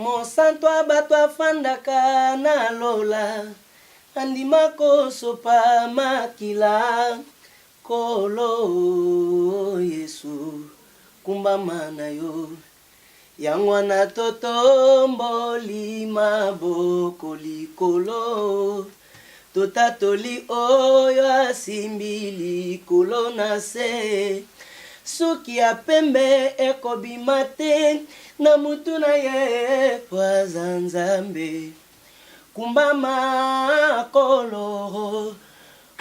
Monsanto abato afandaka na lola andima kosopa makila kolo Yesu kumbama na yo yangwana totomboli maboko likolo totatoli oyo asimbili kolo na se suki ya pembe ekobima te na mutu na ye pwaza nzambe kumbama kolo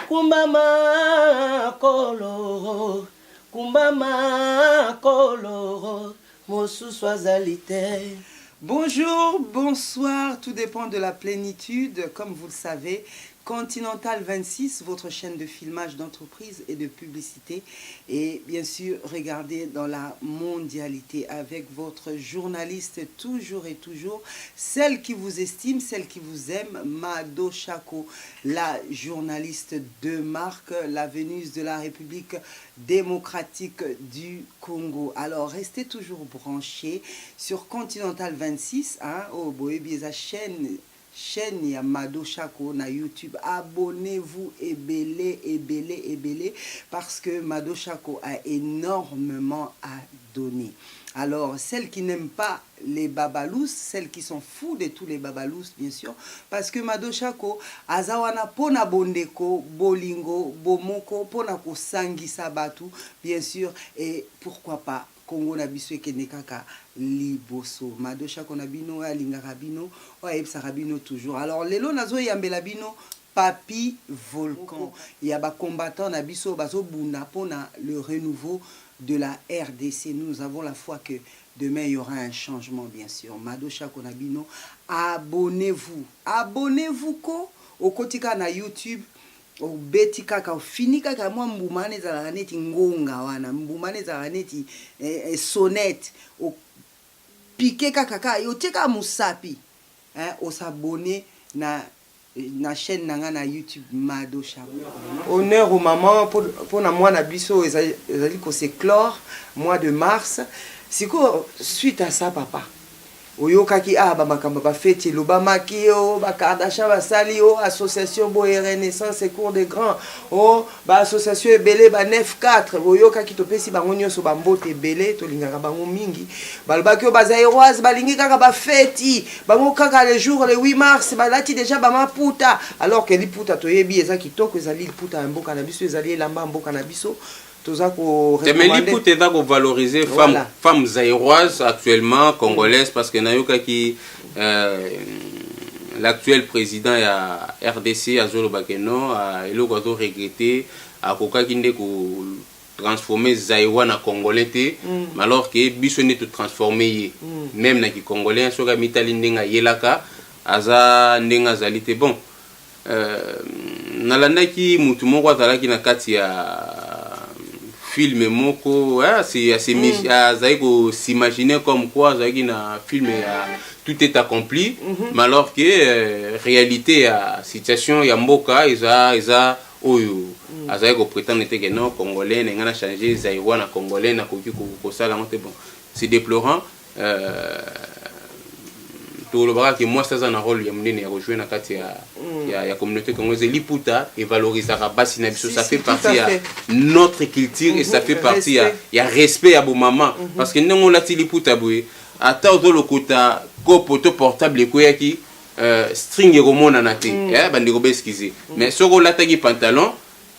kumbama kolo kumbama kolo mosusu azali te. Bonjour, bonsoir, tout dépend de la plénitude. Comme vous le savez, Continental 26, votre chaîne de filmage d'entreprise et de publicité. Et bien sûr, regardez dans la mondialité avec votre journaliste toujours et toujours, celle qui vous estime, celle qui vous aime, Mado Chako, la journaliste de marque, la Vénus de la République démocratique du Congo. Alors, restez toujours branchés sur Continental 26, hein, au Boébieza chaîne Mado Chako na YouTube. Abonnez-vous et belé parce que Mado Chako a énormément à donner. Alors, celles qui n'aiment pas les babalous, celles qui sont fous de tous les babalous, bien sûr, parce que Mado Chako azawana pona bondeko, bolingo, bomoko, pona ko sangi sabatu, bien sûr, et pourquoi pas Congo na biso ekende kaka liboso. Mado Chako na bino alingaka bino, oyebisaka bino toujours. Alors lelo nazo yambela bino Papi Volcan. Il y a ba combattant na biso bazo buna pona le renouveau de la RDC. Nous avons la foi que demain il y aura un changement, bien sûr. Mado Chako na bino, abonnez-vous. Abonnez-vous ko okotika na YouTube. O beti kaka fini kaka mwa mbumane za neti ngonga wana mbumane za neti sonnet o piqué kaka yo teka musapi o s'abonner na chaîne nanga na YouTube Mado Chako. Honneur aux mamans pour na moi na biso ezali ko s'éclore mois de mars. Siko suite à ça papa oyokaki makambo ba fête lobamaki o ba Kardashian basali o association Boye Renaissance et cours des grands o ba association ebele ba 9-4 oyokaki topesi bango nyonso ba mbote ebele tolingaka bango mingi balobaki o bazairoise balingi kaka ba fête bango kaka le jour le 8 mars balati déjà ba maputa alors que liputa toyebi eza kitoko ezali liputa mboka na biso ezali elamba mboka na biso. Mais l'écoute est d'accord valoriser femmes zaïroises actuellement congolaises parce que nayoka qui l'actuel président ya RDC Azolo Bakeno a eloko regretté a koka kinde ko transformer zaïrois na congolais té alors que biso ne tout transformer même na ki congolais soka mitali ndenga yelaka aza ndenga zalité bon nalandaki mutu moko azalaki na kati ya film moko c'est s'imaginer comme quoi na film tout est accompli mais alors que réalité ya situation ya mboka eza oyo azai ko prétendre que non congolais n'engana changer zaïwa na congolais na koki ko sala monte bon c'est déplorant tout le bras que moi ça a un rôle ya munene ya rejouer na kati ya communauté congolaise liputa et valoriser basi na biso ça fait partie ya notre culture et ça fait partie ya respect à bon maman parce que ndongo lati liputa boye ata ozo lokota kopoto portable ko yaki string romona na te bandeko ba excuser mais soko lataki pantalon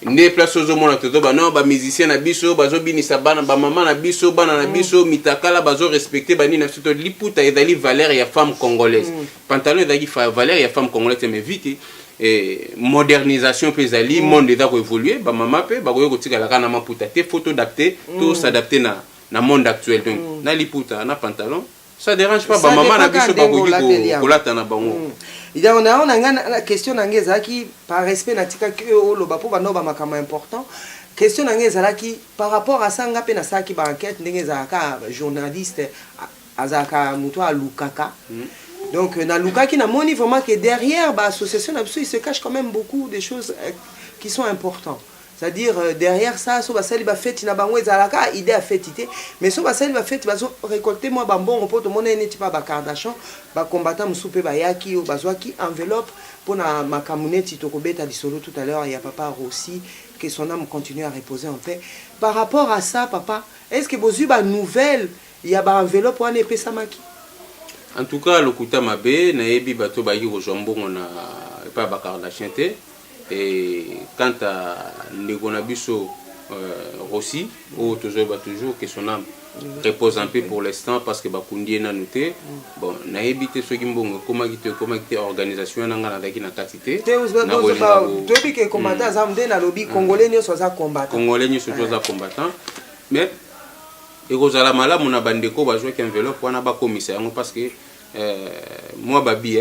ne place aux hommes to ba non ba musicien na biso bazo binisa bana ba maman na biso bana na biso mitakala bazo respecter bani na soto liputa ezali valeur ya femme congolaise pantalon ezali valeur ya femme congolaise mais vite et modernisation pesali monde est ko évoluer ba maman pe ba ko tika la kana maputa te photo adapter tout s'adapter na monde actuel donc na liputa na pantalon ça dérange pas ba maman na biso ba ko lata na bango. Il y a une question qui par respect natika que lo ba po ba no ba makama important question qui par rapport à ça ngape na ça qui ba enquête ndenge za ka journaliste azaka muto a lukaka donc na lukaki na moni vraiment que derrière ba association il se cache quand même beaucoup de choses qui sont importantes c'est-à-dire derrière ça so basali ba fête na bango ezalaka idée à fête mais so basali ba fête bazo récolter moi bambongo po to mona neti pa ba Kardashian ba combattant musupe ba yaki o bazwaki enveloppe pour na makamuneti to kobeta lisolo tout à l'heure il y a papa Rossi que son âme continue à reposer en paix. Par rapport à ça papa, est-ce que vous avez ba nouvelle il y a ba enveloppe pour ne pesa maki? En tout cas le kuta mabe na yebi bato ba yi rojombongo na pa ba Kardashian te. Et quant à Negonabiso Rossi, où toujours que son âme repose un peu pour l'instant parce que Bakundi n'a noté. Bon, n'a évité ce qui m'bongo comment quitter organisation n'a pas d'acquis na quantité. Depuis que combattant Zamde na lobby congolais ne soit combattant. Congolais ne soit combattant. Mais et Rosala Mala mon abandeko va jouer qu'un vélo pour n'a pas commissaire parce que moi babi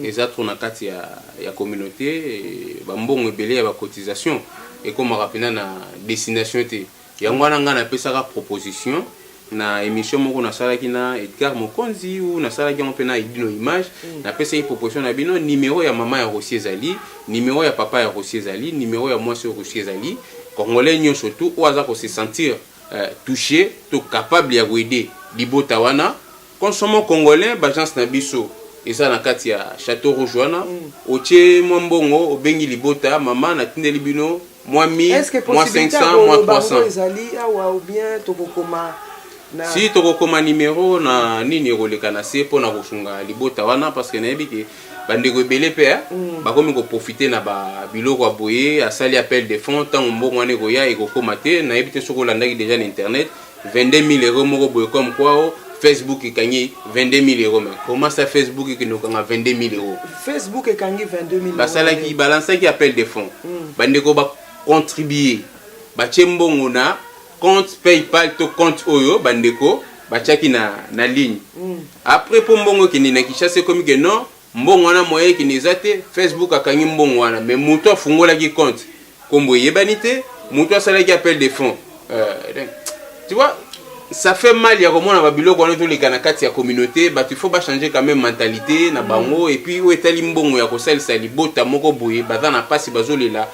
les autres na kati ya communauté bambongo ebele ya ba cotisation et comme rapina na destination te yango na ngana pesaka proposition na émission moko na salaki na Edgar Mokonzi ou na salaki on pena idino image na pesa proposition na bino numéro ya maman ya Rossi Zali numéro ya papa ya Rossi Zali numéro ya moi sur Rossi Zali congolais nyo surtout ou aza ko se sentir touché to capable ya aider libota wana consommons congolais bagence na biso. Et ça na kati ya Château Rougewana otie mbongo obengi libota maman na tindeli bino moi 1000 moi 500 moi 300 ezali awa ou bien tokokoma na si tokokoma numéro na nini roleka na se pona kosunga libota wana parce que na yebiki bandeko ebele pe bakomi ko profiter na ba biloko aboye asali appel de fonds tant mbongo wana koya ekokoma te na yebite soko landaki déjà na internet 22 000 € moko boye comme quoi Facebook est gagné 22 000 €. Mais comment ça Facebook est nous gagne 22 000 €? Facebook est gagné 22 000 €. Bah ça là qui balance qui appelle des fonds. Bandeko ba contribuer. Ba tchembongo na compte PayPal to compte Oyo bandeko ba tchaki na ligne. Après pour mbongo qui na kichase comme que non mbongo na moyen qui nezate Facebook a gagné mbongo wana mais muto fungola ki compte. Kombo yebanité muto ça là qui appelle des fonds. Tu vois ça fait mal ya komona ba biloko wana to les kanakati ya communauté bah il faut pas changer quand même mentalité na bango et puis etali mbongo ya kosala salibota moko boye baza na pasi bazolela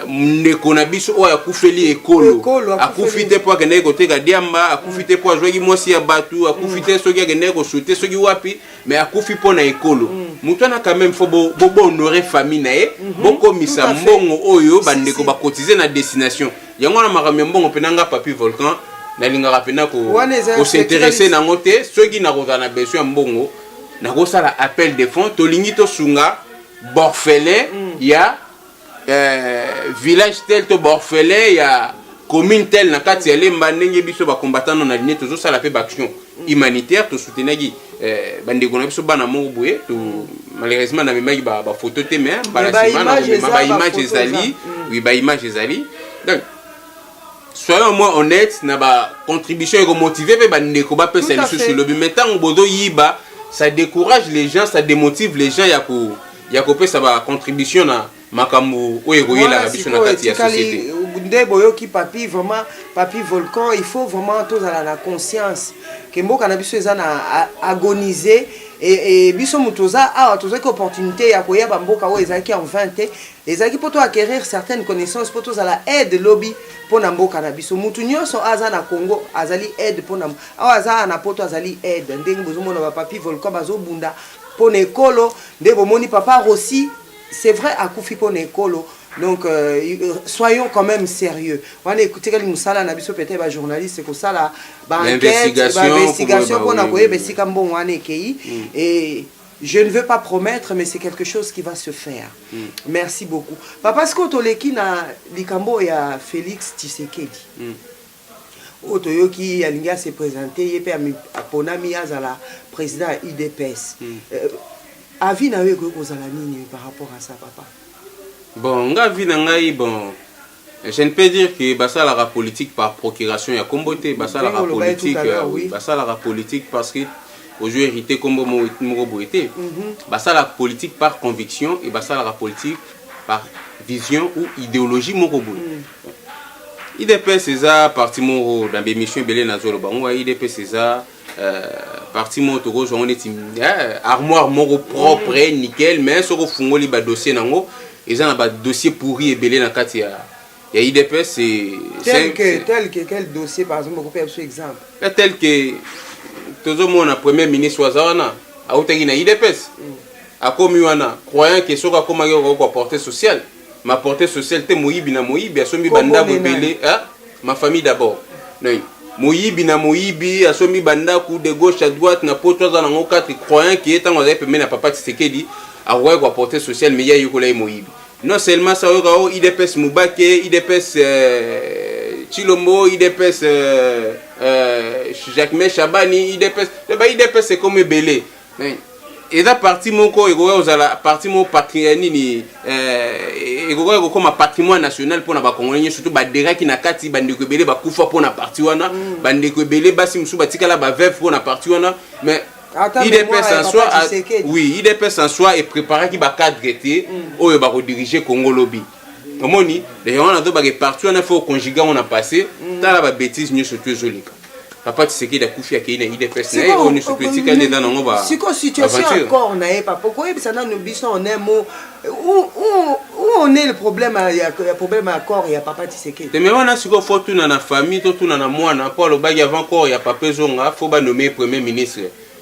ndeko na biso oya kufeli ekolo akufite po akende koteka diamba akufite po azwaki mwasi ya batu akufite soki akende ko shooter soki wapi mais akufi po na ekolo mutu na quand même faut bo honorer famille na ye bokomisa mbongo oyo bandeko ba cotiser na destination yango na makambo mbongo penanga papi volcan na linga rapena ko s'intéresser na ngote ceux qui na kozana besoin mbongo na ko sala appel de fonds to lingi to sunga borfelin ya village tel to borfelin ya commune tel na kati ya lemba ndenge biso ba combattant na ligne toujours sala pe action humanitaire to soutenaki bandeko na biso bana moko boye to malheureusement na memaki ba photo te mais ba image ezali oui ba image ezali donc soyons moins honnêtes na ba contribution et motiver pe bandeko ba pe sali sur le mais tant bodo yiba ça décourage les gens ça démotive les gens ya ko pesa ba contribution na makambo oyo koyela biso na kati ya société nde boyoki papi vraiment papi volcan il faut vraiment tous à la conscience que mboka na biso eza na agoniser et biso mutoza awa tozaki opportunité ya koya ba mboka oyo ezaki en 20 ezaki poto acquérir certaines connaissances poto za la aide lobby pona mboka na biso mutu nyonso aza na Congo azali aide pona awa aza na poto azali aide ndenge bozomona ba papi volcan bazobunda pona ekolo nde bomoni papa Rossi c'est vrai akufi pona ekolo. Donc soyons quand même sérieux. On écoutez quel musala na biso peut-être ba journaliste ko sala ba enquête ba investigation pour na koyeba sika mbongo wana ekei et je ne veux pas promettre mais c'est quelque chose qui va se faire. Merci beaucoup. Papa ce que toleki na likambo ya Félix Tshisekedi. Otoyoki alinga se présenter yepe aponami azala président UDPS. Avis na we ko zala nini par rapport à ça papa? Bon, bon, je ne peux dire que basa la politique par procuration ya komboté, basa la politique, oui, basa la politique parce que aujourd'hui hérité kombo mo boité, basa la politique par conviction et basa la politique par vision ou idéologie mo boy. IDP César parti mo dans des missions belé na zolo bango IDP César parti mo to go on est armoire mo propre nickel mais so ko fungoli ba dossier nango ils ont un dossier pourri et belé na kati Il y a IDPS, c'est... Tel que quel dossier, par exemple, on peut faire un exemple. Tel que, tout le monde, le premier ministre Ouazana, a été IDPS. A commis wana, croyant que ce soit comme un portée sociale. Ma portée sociale, c'est Moïbi na Moïbi, a somi banda belé, ma famille d'abord. Moïbi na Moïbi, a somi banda coup de gauche à droite, na poto dans un 4 croyant qui est en train de mettre papa Tshisekedi a ouais quoi portée sociale, mais il y a eu quoi Moïbi. Non seulement ça, IDPS Moubake, IDPS Chilombo, IDPS Jacques Chabani, IDPS c'est comme belé. Et là parti mon co parti mon patrimoine comme patrimoine national pour na ba congolais surtout ba dera qui na kati bande ko belé ba kufa pour na parti wana bande ko belé basi musu batika la ba veuve pour na parti wana mais IDPS en soi oui IDPS en soi est préparé qui ba cadre été oyo ba rediriger Congo lobby omoni les gens na do ba parti wana faut conjuguer on a passé ta la ba bêtise ni surtout zolika papa Tshisekedi a koufi akei na IDPS na on est petit quand dans ngo ba siko situation encore na pas pourquoi ça na nous biso on est mot où on est le problème il y a problème encore il y a papa Tshisekedi mais on a siko faut tout na famille tout na mwana pour le bagi avant encore il y a papa zonga faut ba nommer premier ministre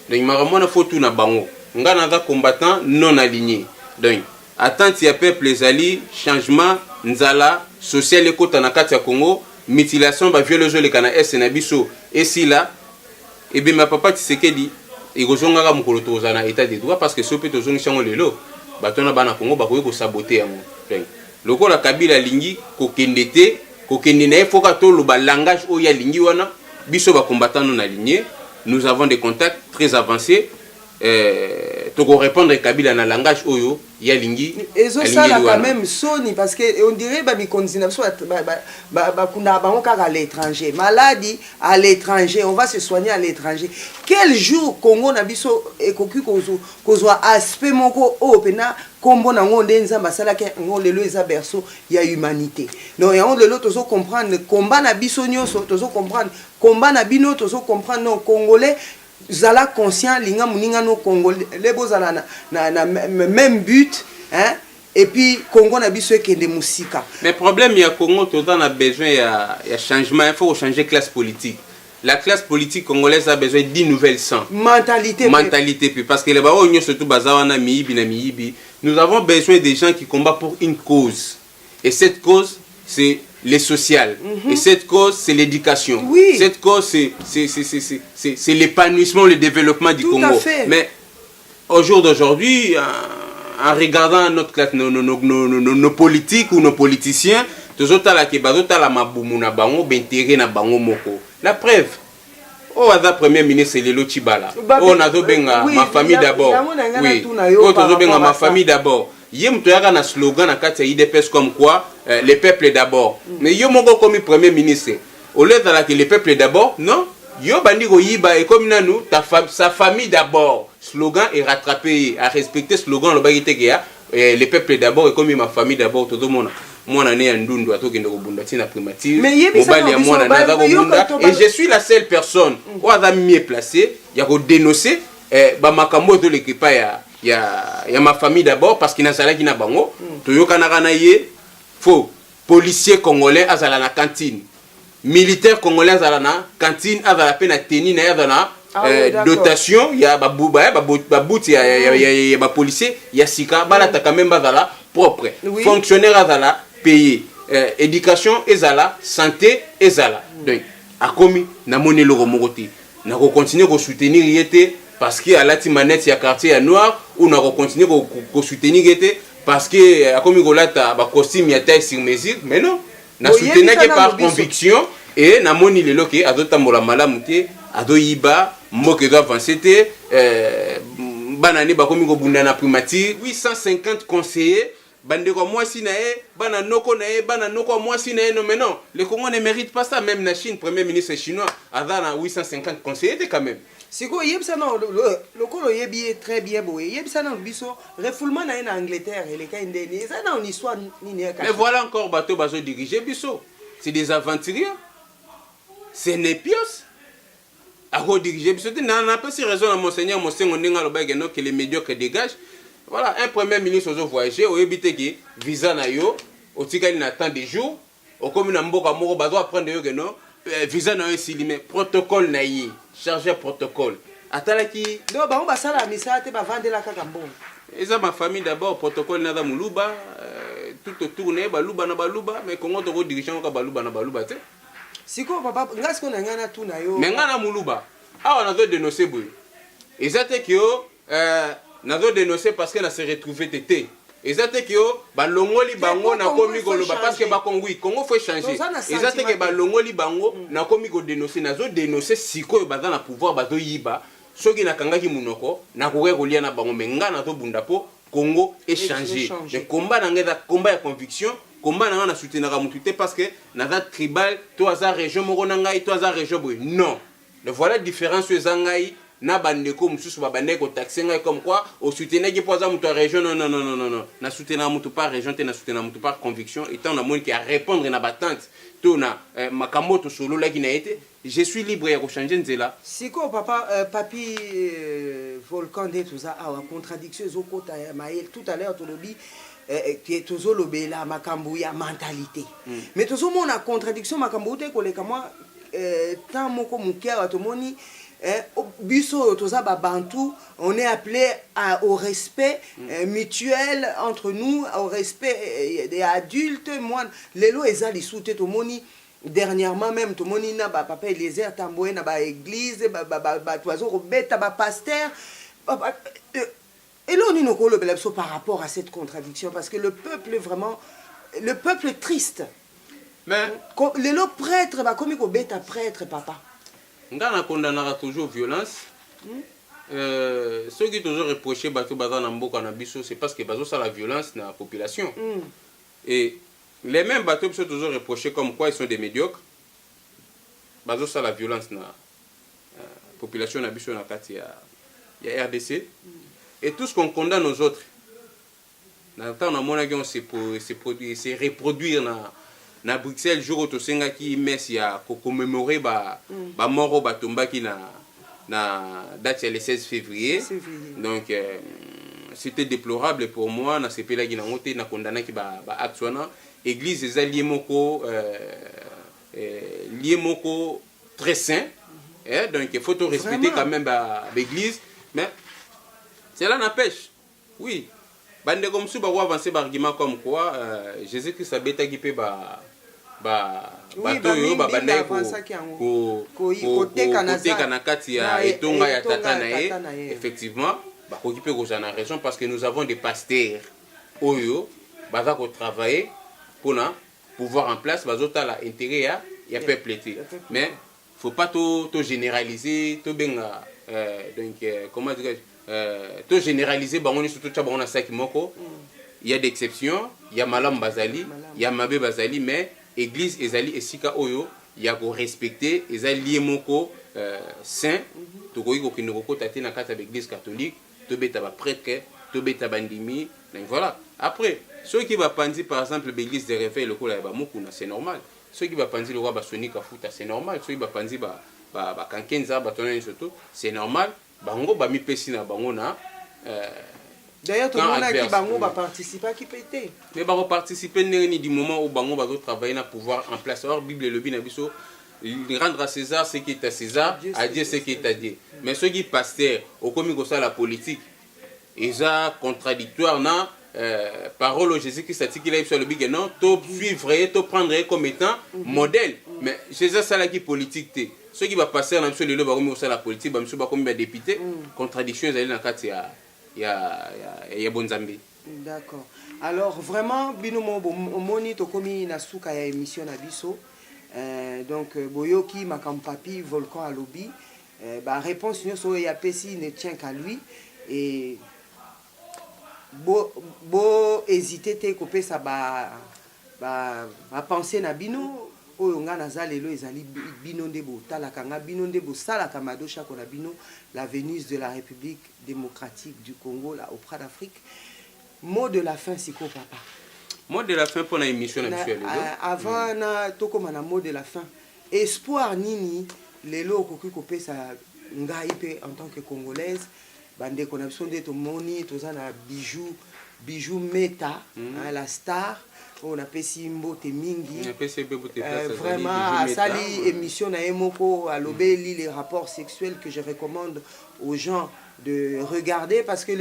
donc maramona faut tout na bango ngana za combattant non aligné donc attente ya peuple les alliés changement nzala social et kota na kati ya Congo mutilation ba violation le kana S na biso et si là et bien ma papa Tshisekedi il rozonga ka mukolo tozana état de droit parce que so peut tozongi chango lelo batona bana Congo ba ko saboter yango lokola Kabila lingi ko kendete ko kendena faut ka to lo ba langage o ya lingi wana biso ba combattant non aligné nous avons des contacts très avancés tu peux répondre Kabila dans le langage oyo ya lingi et ça là quand même soni parce que on dirait ba mi continue so ba kuna ba on à l'étranger maladie à l'étranger on va se soigner à l'étranger quel jour Congo na biso ekoki kozwa aspect moko o pena kombo na ngonde nzamba sala ke ngole lo eza berceau ya humanité donc ya on le lot tozo comprendre combat na biso nyoso tozo comprendre combat na bino tozo comprendre non congolais zala conscient linga muninga no congolais les bozala na même but hein et puis Congo na biso ekende musika mais problème ya Congo tout on a besoin ya changement il faut changer classe politique la classe politique congolaise a besoin d'une nouvelle sang mentalité puis parce que les bao nyo surtout bazawana miyibi nous avons besoin des gens qui combattent pour une cause et cette cause c'est les sociales. Et cette cause, c'est l'éducation. Oui. Cette cause, c'est l'épanouissement, le développement du Congo. Mais au jour d'aujourd'hui, en regardant notre classe, nos politiques ou nos politiciens, tous autres là qui bazota la mabumu na bango, bentéré na bango moko. La preuve. Oh, à premier ministre, c'est Lelo Chibala. Oh, on a benga ma famille d'abord. Oui. Oh, on a benga ma famille d'abord. Yem toyaka na slogan na kati ya IDPS comme quoi les peuples d'abord. Mais yo moko comme premier ministre. Au lieu de que les peuples d'abord, non. Yo bandi ko yiba et comme nanou sa famille d'abord. Slogan est rattrapé à respecter slogan le bagité que ya les peuples d'abord et comme ma famille d'abord tout le monde. Moi na né ndundu atoki ndo bunda tina primature. Mobali ya mwana na bunda et je suis la seule personne ou a mieux placé ya ko dénoncer ba makambo to l'équipa ya ma famille d'abord parce qu'il n'a salaki na bango toyoka na kana ye faux policier congolais azala na cantine militaire congolais azala na cantine azala pe na tenue na azala dotation ya babuba ba buti ya ba policier ya sika balata quand même bazala propre fonctionnaire azala payé éducation ezala santé ezala donc akomi na moni loko mokoti na ko continuer ko soutenir yete parce que à la manette il y a quartier à noir ou on continue à soutenir parce que à comme golata ba costume ya taille sur mesure mais non na soutenir que par conviction et na moni le loke adota mola malamu te ado yiba mboke doit avancer te banani ba komi ko bunda na primature 850 conseillers bande ko moi si na e bana noko na e bana noko moi si na e non mais non le Congo ne mérite pas ça même la Chine premier ministre chinois a dans 850 conseillers quand même. Si quoi yebsa non le colo yebi très bien beau yebsa non biso refoulement na en Angleterre et les cas indéni ça dans une histoire ni ne mais voilà encore bateau bazo diriger biso c'est des aventuriers c'est népios à rediriger biso n'a pas si raison à monseigneur ndinga lo bageno que les médiocres dégagent voilà un premier ministre ozo voyager o yebite ki visa na yo o tikali na temps de jours au comme na mboka moko ba doit prendre yo que non visa na esili mais protocole na yi charger protocole atalaki non ba on ba sala misa te ba vandela kaka mbongo eza ma famille d'abord protocole na da muluba tout autour na baluba na baluba mais kongo to ko dirigeant ka baluba na baluba te siko papa ngasi ko na ngana tu na yo mais ngana muluba awa na do dénoncer boy ezate ki yo na do dénoncer parce que na se retrouver tété ezate ki yo balongoli bango na komi koloba parce que ba Congo Congo faut changer ezate ke balongoli bango na komi ko dénoncer na zo dénoncer siko baza na pouvoir bazo yiba soki na kangaki munoko na koke kolia na bango mais ngana to bunda po Congo est changé le combat na ngeza combat ya conviction combat na soutenir mutu te parce que na za tribal to za région moko na ngai to za région boy non le voilà différence eza ngai na bandeko mususu ba bandeko taxer ngai comme quoi au soutenir qui poza mutu région non na soutenir mutu par région te na soutenir mutu par conviction étant na monde qui a répondre na batante to na makambo to solo la qui na été je suis libre ya ko changer nzela siko papa papi volcan de tout ça a contradiction ezokota ya mael tout à l'heure to lobi qui tozolobela makambo ya mentalité mais tozomona contradiction makambo te koleka moi tant moko mukia watomoni biso toza ba bantu on est appelé au respect mutuel entre nous au respect des adultes moi lelo ezali soute tomoni dernièrement même tomoni na ba papa Eliezer Tamboé na ba église ba toizo robeta ba pasteur et là on est nokolo belabso par rapport à cette contradiction parce que le peuple vraiment le peuple est triste mais lelo prêtre ba komi ko beta prêtre papa ngana condamnera toujours violence ceux qui toujours reproché bato baza na mboka na biso c'est parce que bazo ça la violence na population et les mêmes bateaux sont toujours reprochés comme quoi ils sont des médiocres bazo ça la violence na population na biso na kati ya RDC et tout ce qu'on condamne aux autres na temps na mona qui on se reproduire na Bruxelles jour to senga ki messe ya ko commémorer ba mort ba tombaki na date le 16 février donc c'était déplorable pour moi na sepela ki na ngote na condamner ki ba acte wana église ezali moko très saint donc il faut to respecter quand même ba l'église mais cela n'empêche oui bande comme ça ba avancer ba argument comme quoi Jésus-Christ a bêta qui peut ba bato yo ba bande ko teka na kati ya etonga ya tata na ye effectivement ba ko kipe ko na raison parce que nous avons des pasteurs oyo baza ko travailler pour na pouvoir en place bazota la intérêt ya peuple mais faut pas to généraliser to benga donc comment dire to généraliser bango ni surtout cha bango na saki moko il y a des exceptions il y a malam bazali il y a mabe bazali mais église ezali esika oyo ya ko respecter ezali moko saint to ko iko kinoko ko tati na kata l'église catholique to beta ba prêtre to beta bandimi donc voilà après ceux qui va pandi par exemple l'église de réveil le ko la ba mukuna c'est normal ceux qui va pandi le roi ba sonika futa c'est normal ceux qui va pandi ba kankenza ba tona surtout c'est normal bango ba mi pesi na bango na d'ailleurs tout le monde qui bango va participer qui pété mais ba participer ni du moment où bango va travailler na pouvoir en place alors bible le bi na biso rendre à César ce qui est à César à Dieu ce qui est à Dieu mais ceux qui pasteur au comme comme ça la politique eza contradictoire na parole au Jésus Christ a dit qu'il a sur le big non to suivre to prendre comme étant modèle mais Jésus ça la qui politique té ceux qui va passer dans le ba comme ça la politique ba monsieur ba comme député contradiction ezali na kati ya bonzambi d'accord alors vraiment bino moni to komi na suka ya émission na biso donc boyoki makampapi volcan à lobby ba réponse nyonso ya pesi ne tient qu'à lui et bo hésiter te kopesa ba penser na bino oyo nga naza lelo ezali bino ndebo talaka nga bino ndebo salaka madosha ko na bino la Vénus de la République démocratique du Congo là auprès d'Afrique mot de la fin siko papa mot de la fin pour la émission actuelle avant na tokoma na mot de la fin espoir nini lelo koki kopesa ngai pe en tant que congolaise bande ko na biso nde to moni toza na bijoux Bijou Meta, la star. On a pesi mbote mingi. Vraiment, sali émission na emoko à l'obéli les rapports sexuels que je recommande aux gens de regarder parce que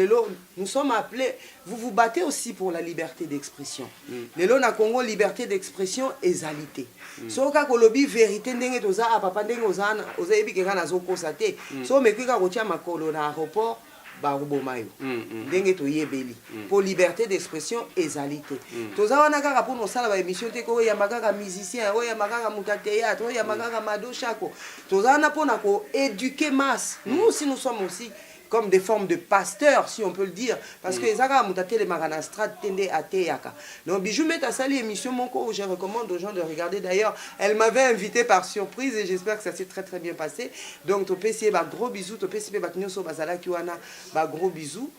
nous sommes appelés, vous vous battez aussi pour la liberté d'expression. Lelo na Congo liberté d'expression égalité. So ka kolobi vérité ndenge toza a papa ndenge ozana ozayebi ke kana zo kosate. So mekika kotia makolo na aéroport barubomayo ndenge toyebeli pour liberté d'expression égalité. Toza wana kaka pour nosala ba émission te ko ya makaka musicien, o ya makaka muta théâtre, o ya makaka mado chako. Toza wana pour na ko éduquer masse. Nous aussi nous sommes aussi comme des formes de pasteurs, si on peut le dire, parce que les Arabes ont été les maranastrat tendé à Teyaka. Donc Bijou Meta sali émission monko où je recommande aux gens de regarder. D'ailleurs, elle m'avait invité par surprise et j'espère que ça s'est très très bien passé. Donc to PC ba gros bisous, to PC ba kinyo so bazala kiwana ba gros bisous.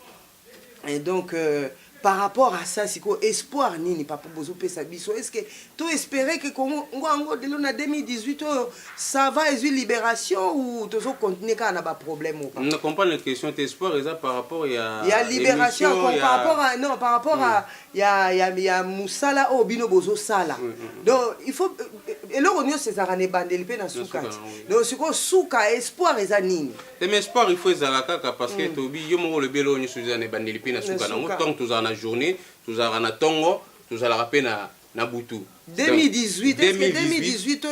Et donc par rapport à ça, c'est quoi espoir nini papa bozo pesa biso? Est-ce que tu espérais que Congo ngo de l'on 2018 ça va être une libération ou toujours continuer quand on a pas problème ou pas? On comprend la question d'espoir et ça par rapport il y a libération par rapport à non par rapport à il y a Moussala au bino bozo sala. Donc il faut et là on y ces arane bandeli pe na souka. Donc c'est quoi souka espoir et nini? Mais espoir il faut ezalaka parce que tobi yo mo le belo ni suzana bandeli pe na souka na tant que la journée, tout à la tongo, tout à la rapé na butu. 2018, est-ce que 2018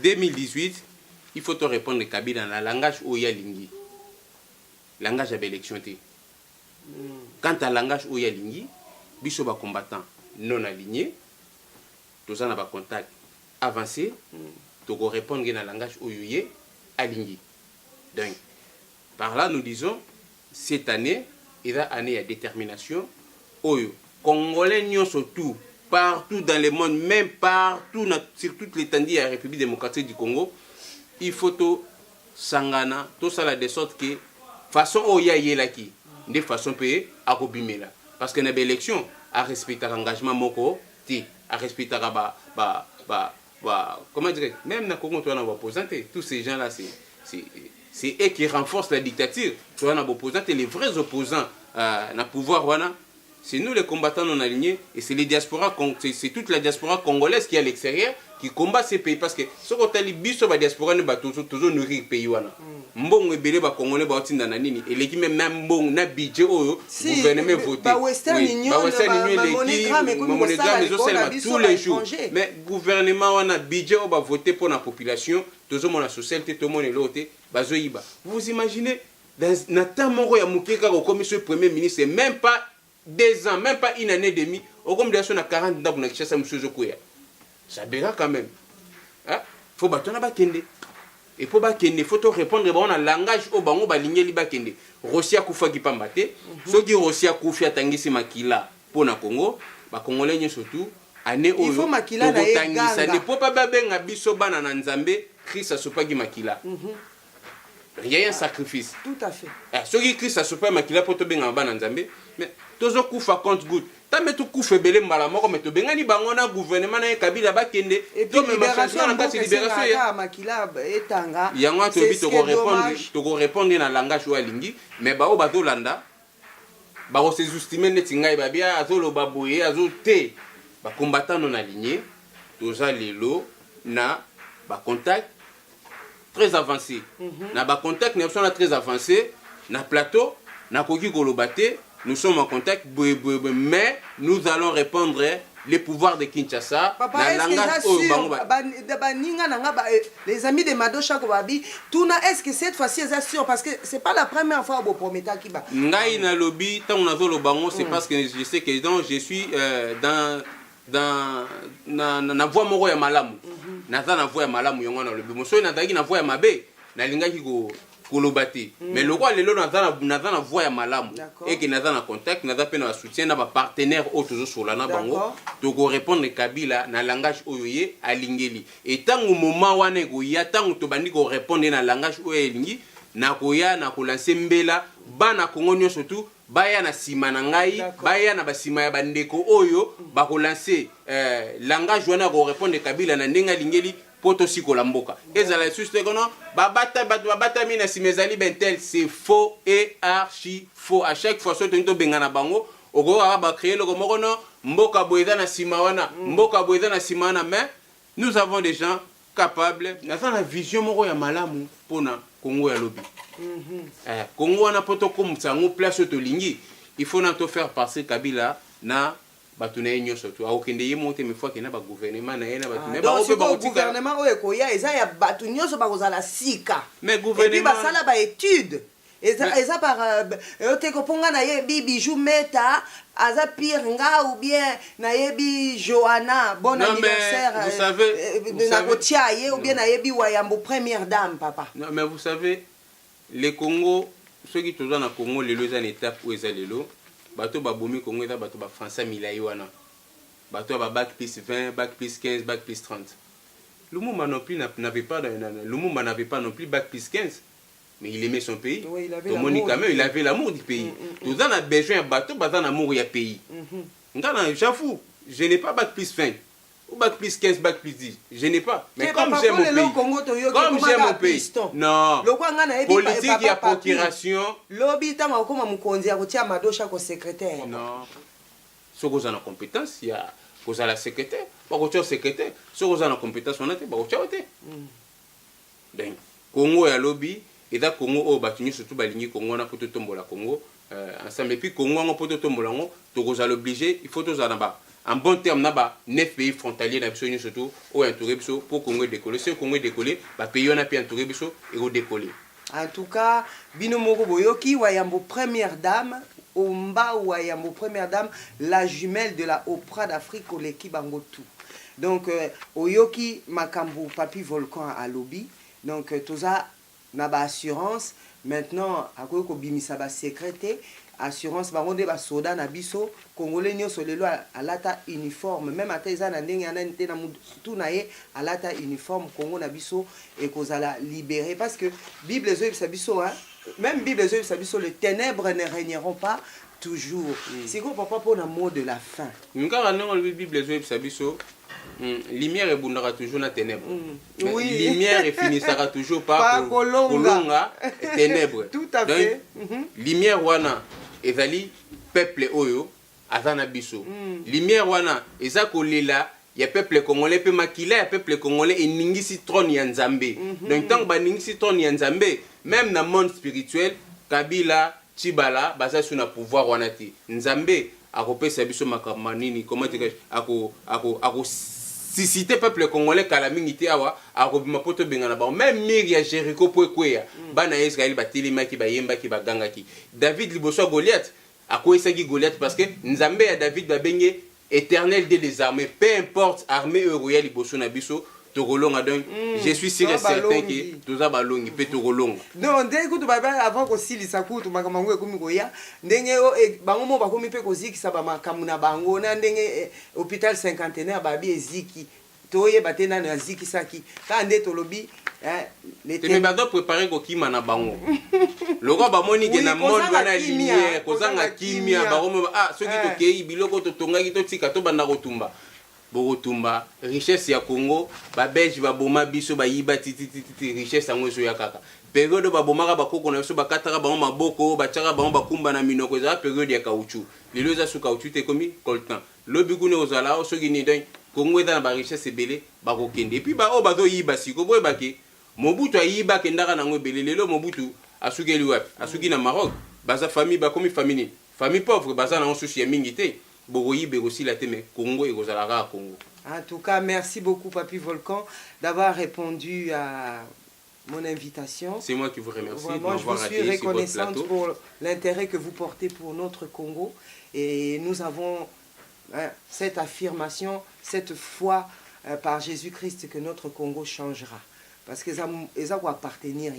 2018, il faut te répondre Kabila dans le langage Oya Lingi. Langage à l'élection. Quant à langage Oya Lingi, biso ba combattant non aligné, tout ça n'a pas contact avancé, tu peux répondre dans le langage Oya aligné. Donc, par là nous disons, cette année, il y a une année à détermination. Oyo, Congolais surtout, partout dans le monde, même partout sur toute l'étendue de la République démocratique du Congo, il faut tout sangana, tout ça de sorte que façon oya yelaki, de façon payée à Robimela. Parce que dans l'élection, à respecter l'engagement moko, à respecter comment dire, même dans le Congo, tu as opposant, tous ces gens-là, c'est eux qui renforcent la dictature. Tu as opposant, les vrais opposants à pouvoir, voilà. C'est nous les combattants non alignés et c'est les diasporas, c'est toute la diaspora congolaise qui est à l'extérieur qui combat ces pays parce que ce qu'on a dit biso ba diaspora ne ba toujours nourrir pays wana. Mbongo ebele ba congolais ba otinda na nini et l'équipe même mbongo na budget oyo gouvernement voté. Ba Western Union tous les jours. Mais gouvernement wana budget o ba voter pour la population, toujours mon société tout le monde est l'autre bazo yiba. Vous imaginez dans temps moko ya mukeka ko comme ce premier ministre même pas 2 ans, même pas une année et demie, au comme de la 40 ans, ça béra quand même. Il faut battre na bakende. Et pour bakende, il faut répondre à un langage au bango baligné li bakende. Russia kufa ki pambate, ceux qui Russia kufi atangisi makila pour na Congo, ba Congolais surtout année au. Il faut makila na tangisa ne peut pas babenga biso bana na Nzambe, Christ asopaki makila. Il y a un sacrifice. Tout à fait. Ceux qui Christ asopaki makila pour te benga bana Nzambe, mais tozo kufa compte good. Ta metu kufa belé mbala moko meto bengani bango na gouvernement na Kabila bakende. Et puis libération na kasi libération ya makila etanga. Yango to bito ko répondre na langage wa lingi, mais ba o bato landa. Ba ko se justimer neti ngai ba bia azolo baboye azote. Ba combattant non aligné, toza lelo na ba contact très avancé. Na ba contact na sont très avancé na plateau na koki kolobate. Nous sommes en contact, mais nous allons répondre les pouvoirs de Kinshasa. Papa, les amis de Mado Chakobabi, est-ce que cette fois-ci, c'est sûr? Parce que ce n'est pas la première fois que vous promettez qui va. Ngai na lobby, tant on a vu le bango, c'est parce que je sais que je suis dans na voie moro ya malamu. Na voie ya malamu yongo na lobby. Moso na dagi na voie ya mabe, na lingaki ko kolobati. Mais le roi lelo na voie ya malamu et que na contact na pe na soutien na ba partenaire autour sur la na bango to ko répondre Kabila na langage oyoye alingeli et tango moment wana go ya tango to bandi ko répondre na langage oyoye lingi na ko ya na ko lancer mbela bana Congo nyo surtout baya na sima na ngai baya na basima ya bandeko oyo ba ko lancer langage wana ko répondre Kabila na ndenga lingeli poto sikola mboka ezala juste kono babata mina simezali bentel c'est faux et archi faux à chaque fois soto to bengana bango okoka ba créer le mokono mboka boyeza na simawana mboka boyeza na simana mais nous avons des gens capables na la vision moko ya malamu pona Congo ya lobi Congo wana poto komutsango place to lingi il faut na to faire passer Kabila na batuna nyonso to akokende ye monte me fois que na ba gouvernement na ye na batuna ba ope ba gouvernement oyo koya eza ya batu nyonso bakozala sika mais gouvernement et puis basala ba étude eza par ote koponga na ye bijou meta aza pire nga ou bien na yebi Johanna bon anniversaire vous savez na kotia ye ou bien na yebi Wayambo première dame papa. Non mais vous savez les Congo ceux qui sont dans Congo lelo eza une étape où eza lelo bato babomi Congo eza bato ba français milai wana bato ba bac plus 20 bac plus 15 bac plus 30 Lumumba non plus n'avait pas Lumumba n'avait pas non plus bac plus 15 mais il aimait son pays. Oui, il avait il avait l'amour du pays. Nous avons besoin d'un bateau, nous avons l'amour du pays. J'avoue, je n'ai pas bac plus 20, ou bac plus 15, bac plus 10. Je n'ai pas. Mais comme j'aime mon pays. Comme j'aime mon pays. Non. Politique et procuration. Lobby, tu as comme un madocha comme secrétaire. Non. Ce que vous avez en compétence, il y a la secrétaire. Vous avez secrétaire. Ce que vous avez en compétence, on a été. Donc, Congo et lobby. Et dans Congo au bâtiment surtout baligné Congo on a poto tombola Congo ensemble et puis Congo on poto tombola ngo tokoza l'obligé il faut tous en bas en bon terme naba 9 pays frontaliers na biso surtout au entouré biso pour Congo décoller si Congo décoller ba pays on a pu entouré biso et au décoller. En tout cas bino moko boyoki Wayambo première dame Omba Wayambo première dame la jumelle de la Opera d'Afrique Oleki bango tout donc oyoki makambo papi volcan à lobby donc toza na ba assurance maintenant akoyo ko bimisa ba secrétaire assurance bango ba soda na biso congolais nyonso lelo alata uniforme même ata eza na ndenge ana nte na tout na ye alata uniforme Congo na biso et kozala libéré parce que Bible zo ebisa biso hein même Bible zo ebisa biso les ténèbres ne régneront pas toujours c'est quoi papa pour le mot de la fin ngara non le Bible zo ebisa biso lumière ebundaka toujours na ténèbres. Oui. Lumière finissera toujours par kolonga ténèbres. Tout à fait. Lumière wana ezali peuple oyo azana biso. Lumière wana eza kolela ya peuple congolais pe makila ya peuple congolais eningisi trône ya Nzambe. Donc tant ba ningisi trône ya Nzambe même na monde spirituel Kabila Chibala baza sur na pouvoir wana ti. Nzambe akopesa biso makamanini comment dire ako si cité peuple congolais kalamingité awa akobima poto bengana ba même miri ya Jéricho poekweya bana Israël batelimaki bayembaki bagangaki David liboso Goliath akoesaki Goliath parce que Nzambe ya David babenge éternel des armées peu importe armée royale liboso na biso Togolonga donc je suis sûr et certain que toza balongi pe togolonga non ndenge kutu baba avant ko silisa kutu makamango ekomi koya ndenge bango mo bakomi pe kozikisa ba makamu na bango na ndenge hôpital cinquantenaire babi eziki toye batena na zikisaki ka nde tolobi les mais bado préparer ko kima na bango loko ba moni ke na monde wana lumière kozanga kimia baromo soki to kei biloko to tongaki to tika to banda kotumba Bogotumba, richesse ya Congo, ba belge ba boma biso ba yiba titi richesse yango so ya kaka. Période ba bomaka ba koko na biso ba kataka ba maboko, ba tchaka ba kumba na minoko za période ya caoutchouc. Lelo za su caoutchouc te komi coltan. Lobi kune ozala o soki ni donc Congo eza na ba richesse belé ba kokende. Et puis ba o ba do yiba siko boy bake. Mobutu ayiba kendaka na ngo belé lelo Mobutu asuki liwap, asuki na Maroc. Baza famille ba komi famille. Famille pauvre baza na on souci ya mingi te. Aussi la teme Congo et Gozalara Congo. En tout cas, merci beaucoup Papi Volcan d'avoir répondu à mon invitation. C'est moi qui vous remercie. Vraiment, je vous suis reconnaissante pour l'intérêt que vous portez pour notre Congo. Et nous avons cette affirmation, cette foi par Jésus-Christ que notre Congo changera. Parce que ça va appartenir.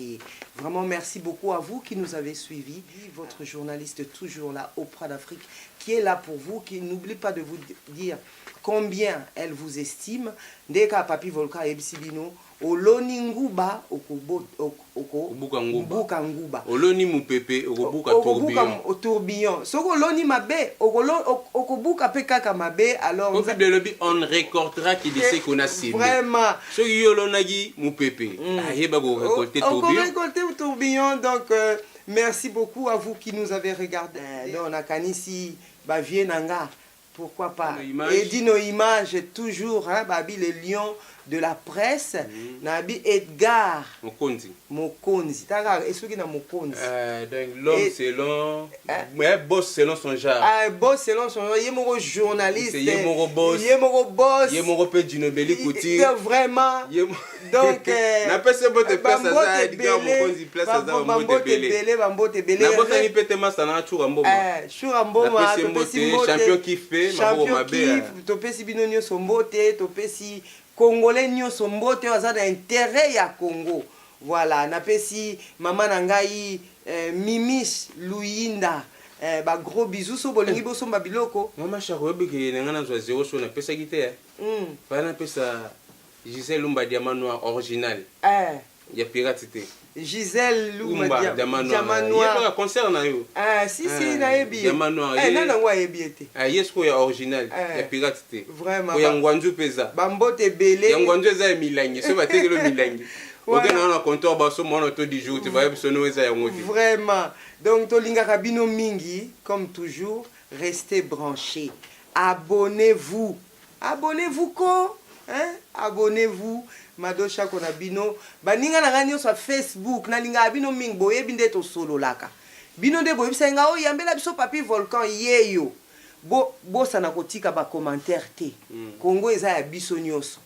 Vraiment, merci beaucoup à vous qui nous avez suivis. Votre journaliste toujours là, Opera d'Afrique, qui est là pour vous, qui n'oublie pas de vous dire combien elle vous estime. Ndeka Papi Volcan et Bsibino, Oloni Nguba, Obuka Nguba. Oloni Mupepe, Obuka tourbillon. Soko Oloni Mabe, Obuka Pekaka Mabe, alors. Au fil de lobby, on récoltera qui dit qu'on a ciblé. Vraiment. Ce qui est Olonagi Mupepe. On récolter tourbillon, donc Merci beaucoup à vous qui nous avez regardé. Donc, on a Kanisi, Bavie Nanga, pourquoi pas. Et dit nos images, toujours, hein, Babi, le lion de la presse, Nabi Edgar Mokonzi. Est-ce qu'il y a Mokonzi? L'homme selon, mais boss selon son genre. Boss selon son genre. Il y a mon journaliste. Il y a mon boss. Il y a mon boss. Il y a mon repère du Nobeli Kouti. Vraiment. Donc, n'a pas ce botte de place à Edgar Mokonzi place à Bambote Belé. Bambote Belé. N'a pas ni pete massa na Churamboma. Churamboma. Champion qui fait. Champion qui fait. Topesi binonio sombote. Topesi Congolais nyonso mbote waza na intérêt ya Congo. Voilà, napesi maman nangai Mimis Luyinda. Ba gros bisous so bolingi boso mabiloko. Mama charobe ke ngana zo zéro so na pesa gite. Pas na pesa Gisèle Lumba Diamant Noir original. Ya piratité. Gisèle Lumba Diamant Noir. Il y a concert na yo. Si na yebi. Diamant Noir. Nana ngwa yebi ete. Yesko ya original, ya piratité. Vraiment. Ya ngwanzu pesa. Bambote belé. Ya ngwanzu eza milangi, so batekelo milangi. Ok, na comptoir baso mon to du jour, tu vas besoin eza ya ngofi. Vraiment. Donc tolinga kabino mingi, comme toujours, restez branchés. Abonnez-vous. Abonnez-vous ko? Hein? Abonnez-vous. Madosha Konabino. Baninga na ngani sur Facebook. Na linga abino ming boye binde to solo laka. Bino de boye bisenga o yambela biso papi volcan yeyo. Bo sana kotika ba commentaire te. Congo eza ya biso nyoso.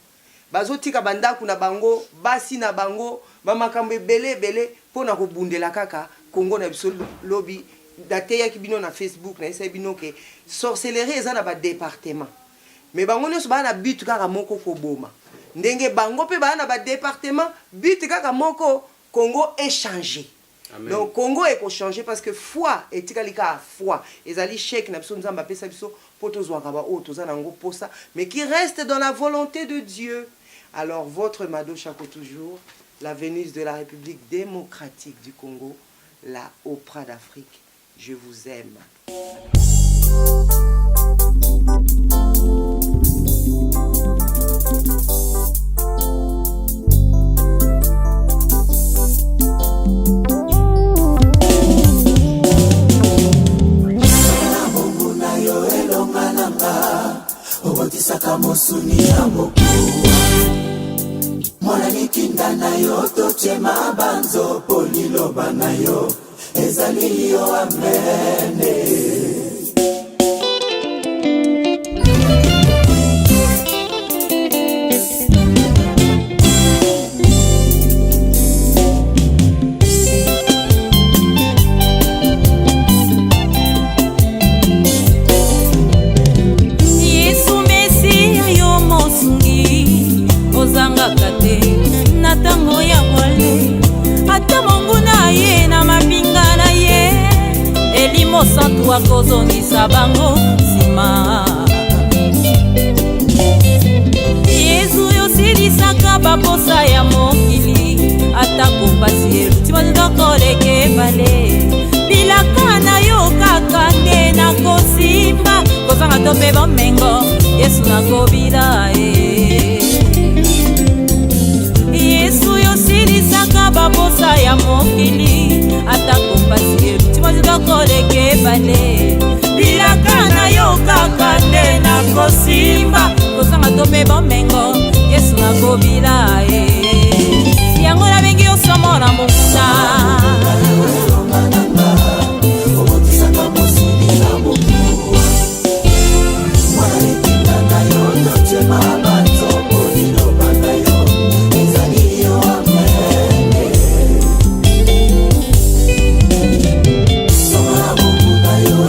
Bazo tika bandaku na bango, basi na bango, ba makambo belé pona ko bundela kaka Congo na biso lobby date ya kibino na Facebook na esa bino ke sorcellerie eza na ba département. Mais bango nyoso ba na but kaka moko ko boma. Ndenge bango pe ba na ba département but kaka moko Congo échanger. Donc Congo est changé parce que foi et tikalika foi ezali chèque na biso nzamba pesa biso poto zwaka ba o toza nango posa mais qui reste dans la volonté de Dieu. Alors votre Mado Chako toujours, la Vénus de la République démocratique du Congo, la Oprah d'Afrique. Je vous aime. Saka mosuni ya mokuwa mwana nikinda na yo tochema banzo poliloba na yo ezali yo amene. Kozongisa bango sima Yesu yosilisaka baposa ya mokili atako pasi eluti bazokoleke bale bilaka na yo kaka nde nakosimba kozanga to mpe bomengo Yesu nakobila Yesu yosilisaka baposa ya mokili atako pasi eluti bazokoleke bale bilaka na yo kaka nde nakosimba kozanga to mpe bomengo Yesu nakobila yango nabengi osomo na mokuta Yo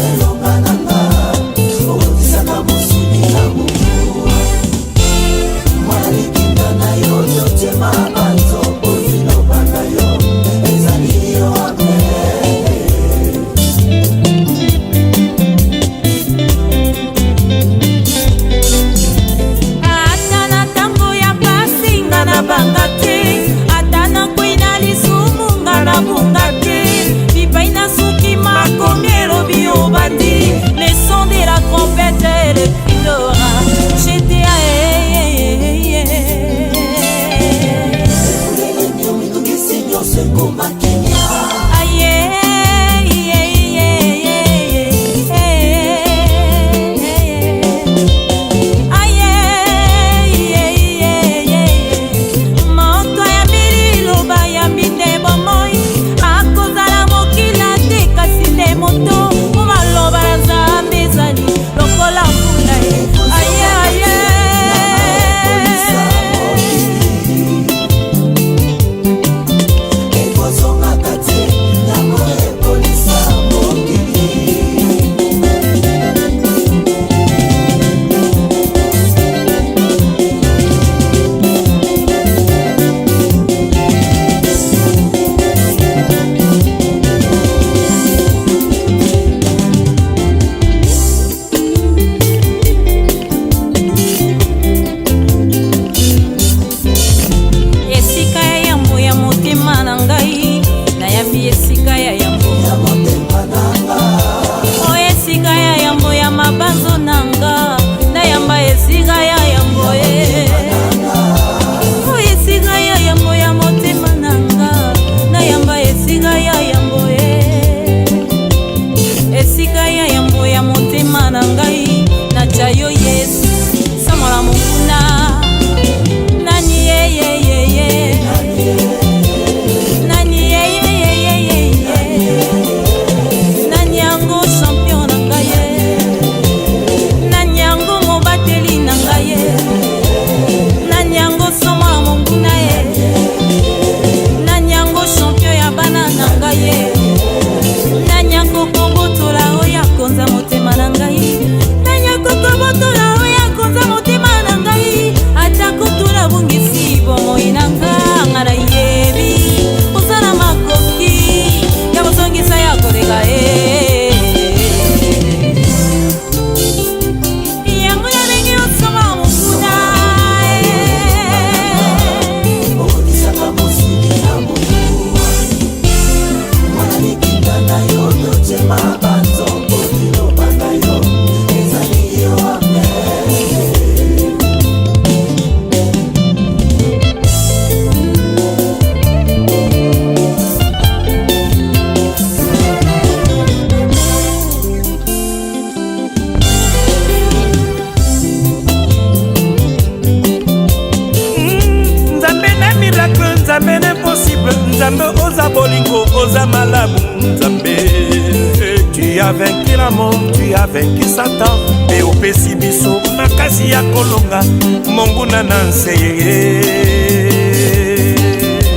as vaincu la mort, tu as vaincu Satan. Et au Pessibiso, Makasi ya kolonga, Monguna Nanseye.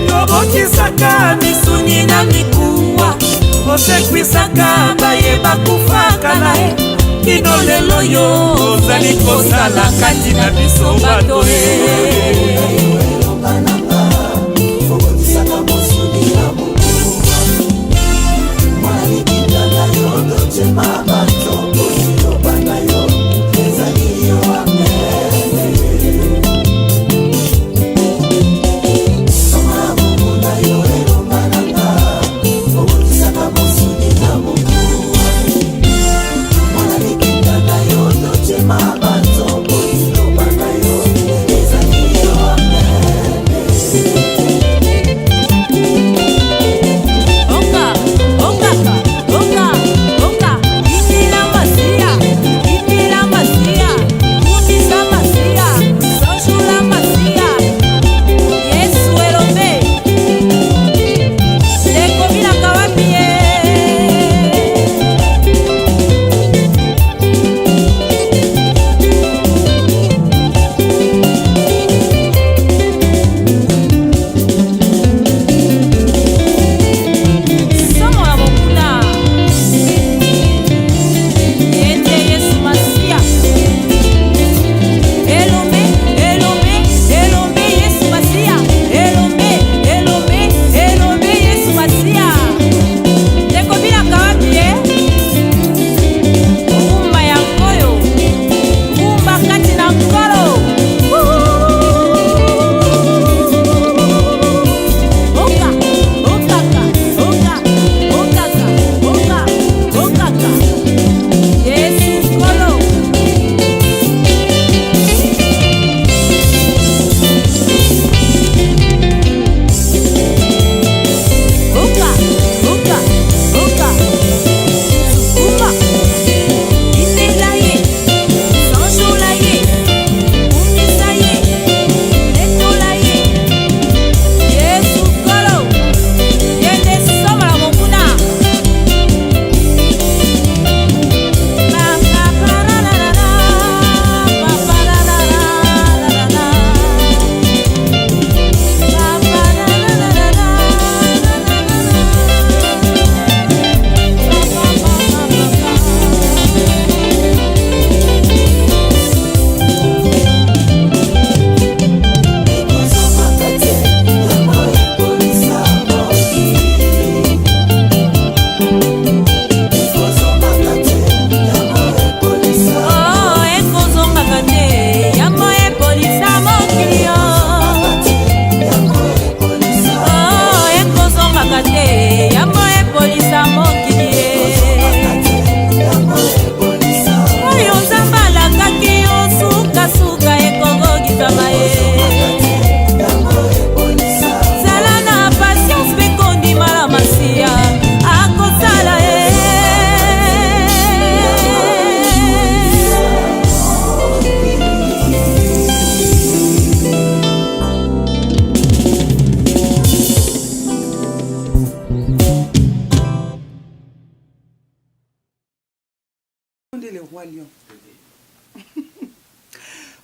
Yobokisaka misuni na mikuwa, Osekwisaka bayeba kufaka nae. Kino lelo yo, ozali kosala kati na biso bato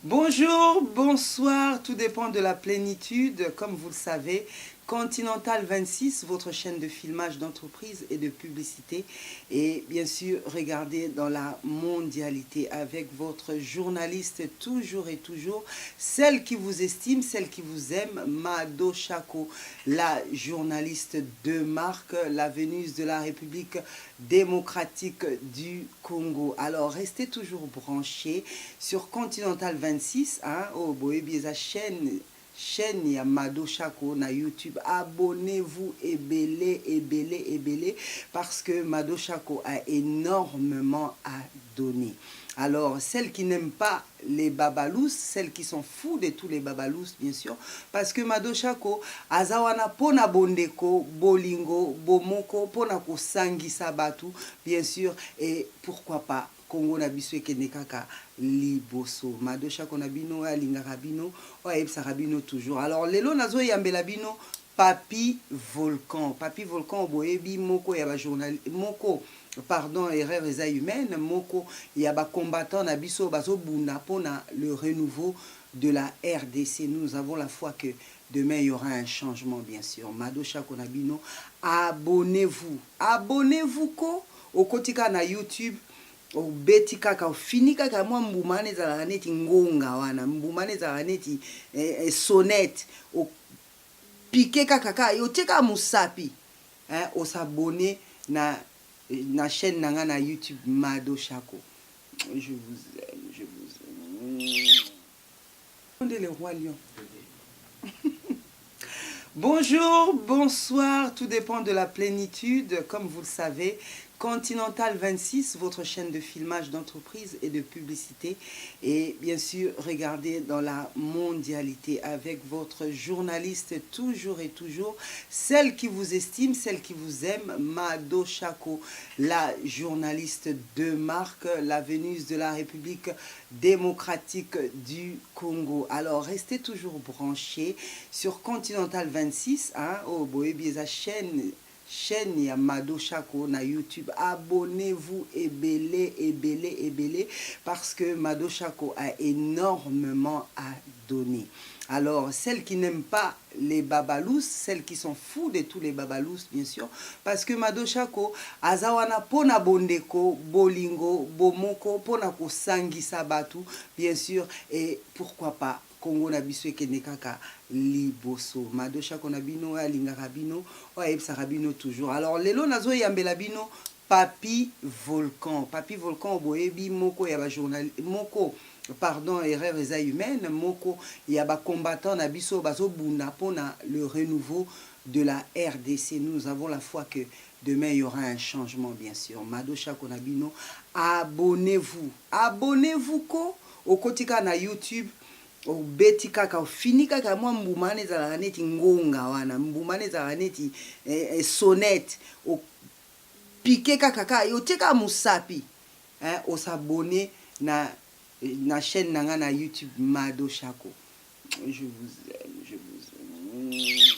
Bonjour, bonsoir, tout dépend de la plénitude. Comme vous le savez, Continental 26, votre chaîne de filmage d'entreprise et de publicité. Et bien sûr, regardez dans la mondialité avec votre journaliste toujours et toujours, celle qui vous estime, celle qui vous aime, Mado Chako, la journaliste de marque, la Vénus de la République démocratique du Congo. Alors, restez toujours branchés sur Continental 26, hein, au Boébieza chaîne ya Mado Chako na YouTube. Abonnez-vous et belé parce que Mado Chako a énormément à donner. Alors, celles qui n'aiment pas les babalous, celles qui sont fous de tous les babalous, bien sûr, parce que Mado Chako, azawana pona bondeko, bolingo, bomoko, pona ko sangi sabatu, bien sûr, et pourquoi pas, Congo na biso ekenekaka liboso. Mado Chako na bino, alingaka bino, oayebisaka bino toujours. Alors, lelo nazo yambela bino, Papi Volcan. Papi Volcan, boyebi moko ya ba journal moko pardon, erreur eza humaine, moko ya ba combattant na biso bazo bunda pona le renouveau de la RDC. Nous avons la foi que demain il y aura un changement, bien sûr. Madosha Konabino, abonnez-vous. Abonnez-vous ko au kotika na YouTube. Obeti kaka fini kaka mwa mbumane za neti ngonga wana mbumane za neti sonnet o piqué kaka yoteka musapi o s'abonner na chaîne nanga na YouTube Madosha Ko. Je vous aime, je vous aime. On est le roi lion. Bonjour, bonsoir, tout dépend de la plénitude, comme vous le savez. Continental 26, votre chaîne de filmage d'entreprise et de publicité. Et bien sûr, regardez dans la mondialité avec votre journaliste toujours et toujours, celle qui vous estime, celle qui vous aime, Madosha Ko, la journaliste de marque, la Vénus de la République démocratique du Congo. Alors, restez toujours branchés sur Continental 26, hein, au Boebieza chaîne ya Madosha Ko na YouTube. Abonnez-vous et belé parce que Madosha Ko a énormément à donner. Alors, celles qui n'aiment pas les babalous, celles qui sont fous de tous les babalous, bien sûr, parce que Madosha Ko azawana pona bondeko, bolingo, bomoko, pona ko sangisa batu, bien sûr, et pourquoi pas Congo na biso ekende kaka liboso. Madosha Ko na bino alingaka bino oyebisaka bino toujours. Alors lelo nazo yambela bino Papi Volcan. Papi Volcan boyebi moko ya ba journal moko pardon, erreur eza humaine, moko ya ba combattant na biso bazo bunda pona le renouveau de la RDC. Nous avons la foi que demain il y aura un changement, bien sûr. Madosha Ko na bino, abonnez-vous. Abonnez-vous ko au kotika na YouTube. Obeti kaka fini kaka mwa mbumane za neti ngonga wana mbumane za neti sonnet o piqué kaka yoteka musapi o s'abonner na chaîne nanga na YouTube Madosha Ko. Je vous aime, je vous aime.